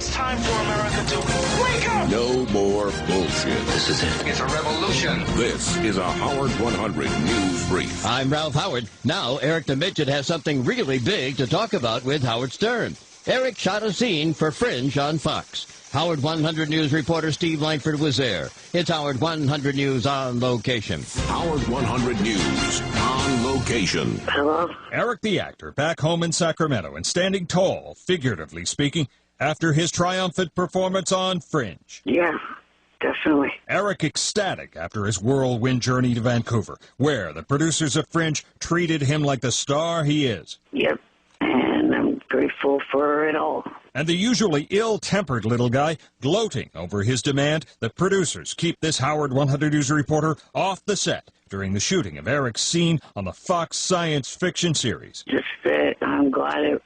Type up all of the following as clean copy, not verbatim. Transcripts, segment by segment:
It's time for America to wake up! No more bullshit. This is it. It's a revolution. This is a Howard 100 News Brief. I'm Ralph Howard. Now, Eric the Midget has something really big to talk about with Howard Stern. Eric shot a scene for Fringe on Fox. Howard 100 News reporter Steve Langford was there. It's Howard 100 News on location. Howard 100 News on location. Hello? Eric the actor back home in Sacramento and standing tall, figuratively speaking, after his triumphant performance on Fringe. Yeah, definitely. Eric ecstatic after his whirlwind journey to Vancouver, where the producers of Fringe treated him like the star he is. Yep, and I'm grateful for it all. And the usually ill-tempered little guy gloating over his demand that producers keep this Howard 100 News reporter off the set during the shooting of Eric's scene on the Fox science fiction series. Just that I'm glad it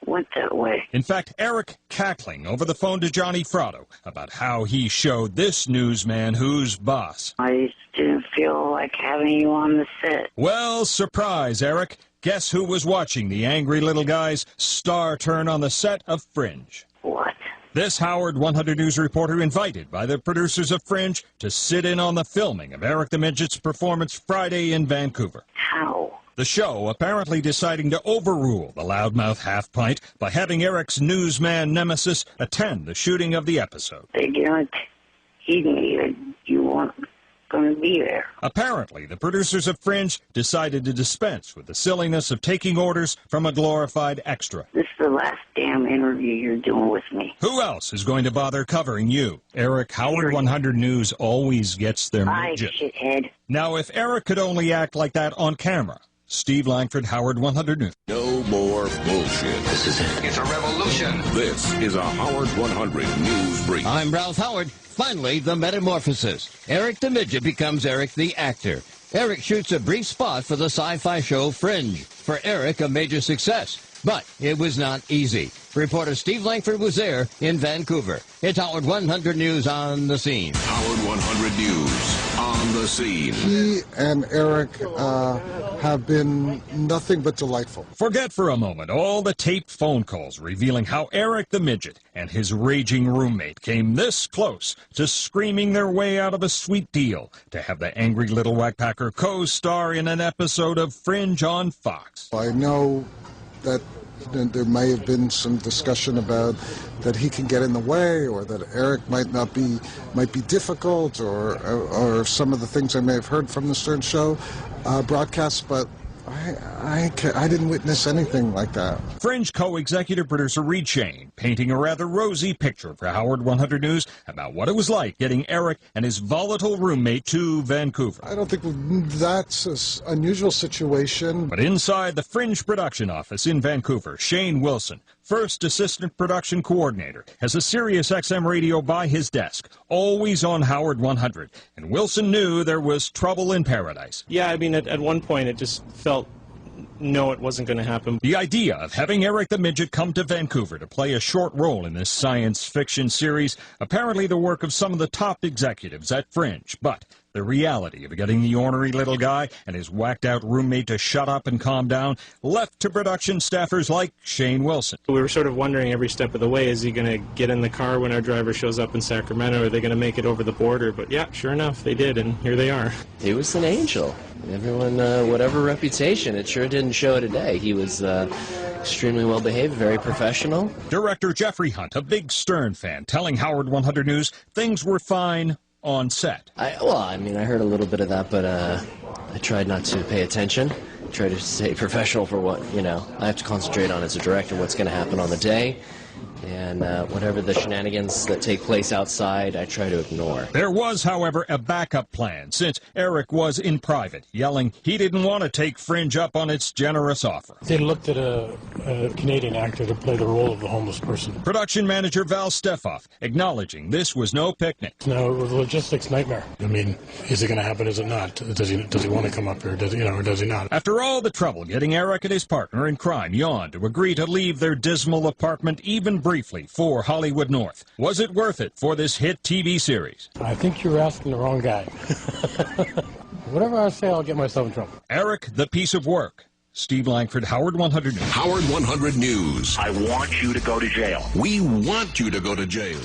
went that way. In fact, Eric cackling over the phone to Johnny Fratto about how he showed this newsman who's boss. I just didn't feel like having you on the set. Well, surprise, Eric. Guess who was watching the angry little guy's star turn on the set of Fringe? What? This Howard 100 News reporter invited by the producers of Fringe to sit in on the filming of Eric the Midget's performance Friday in Vancouver. How? The show apparently deciding to overrule the loudmouth half-pint by having Eric's newsman nemesis attend the shooting of the episode. They guaranteed me that you weren't going to be there. Apparently, the producers of Fringe decided to dispense with the silliness of taking orders from a glorified extra. This is the last damn interview you're doing with me. Who else is going to bother covering you? Eric, Howard 100 News always gets their Bye, midget. shithead. Now, if Eric could only act like that on camera, Steve Langford, Howard 100 News. No more bullshit. This is it. It's a revolution. This is a Howard 100 News Brief. I'm Ralph Howard. Finally, the metamorphosis. Eric the Midget becomes Eric the actor. Eric shoots a brief spot for the sci-fi show Fringe. For Eric, a major success. But it was not easy. Reporter Steve Langford was there in Vancouver. It's Howard 100 News on the scene. Howard 100 News on the scene. He and Eric have been nothing but delightful. Forget for a moment all the taped phone calls revealing how Eric the Midget and his raging roommate came this close to screaming their way out of a sweet deal to have the angry little whackpacker co-star in an episode of Fringe on Fox. I know that there may have been some discussion about that he can get in the way, or that Eric might be difficult, or some of the things I may have heard from the Stern Show broadcast, but I didn't witness anything like that. Fringe co-executive producer Reed Shane painting a rather rosy picture for Howard 100 News about what it was like getting Eric and his volatile roommate to Vancouver. I don't think that's an unusual situation. But inside the Fringe production office in Vancouver, Shane Wilson, first assistant production coordinator, has a Sirius XM radio by his desk, always on Howard 100, and Wilson knew there was trouble in paradise. Yeah, I mean, at one point it just felt, no, it wasn't going to happen. The idea of having Eric the Midget come to Vancouver to play a short role in this science fiction series, apparently the work of some of the top executives at Fringe, but the reality of getting the ornery little guy and his whacked-out roommate to shut up and calm down left to production staffers like Shane Wilson. We were sort of wondering every step of the way, is he going to get in the car when our driver shows up in Sacramento? Are they going to make it over the border? But yeah, sure enough, they did, and here they are. He was an angel. Everyone, whatever reputation, it sure didn't show today. He was extremely well behaved, very professional. Director Jeffrey Hunt, a big Stern fan, telling Howard 100 News things were fine on set. I heard a little bit of that, but I tried not to pay attention. Try to stay professional for what, I have to concentrate on as a director, what's going to happen on the day. And whatever the shenanigans that take place outside, I try to ignore. There was, however, a backup plan, since Eric was in private, yelling he didn't want to take Fringe up on its generous offer. They looked at a Canadian actor to play the role of the homeless person. Production manager Val Stefoff acknowledging this was no picnic. No, it was a logistics nightmare. I mean, is it going to happen? Is it not? Does he want to come up here? Or does he not? After all the trouble getting Eric and his partner in crime, Jan, to agree to leave their dismal apartment even briefly for Hollywood North, was it worth it for this hit TV series? I think you're asking the wrong guy. Whatever I say, I'll get myself in trouble. Eric, the piece of work. Steve Langford, Howard 100 News. Howard 100 News. I want you to go to jail. We want you to go to jail.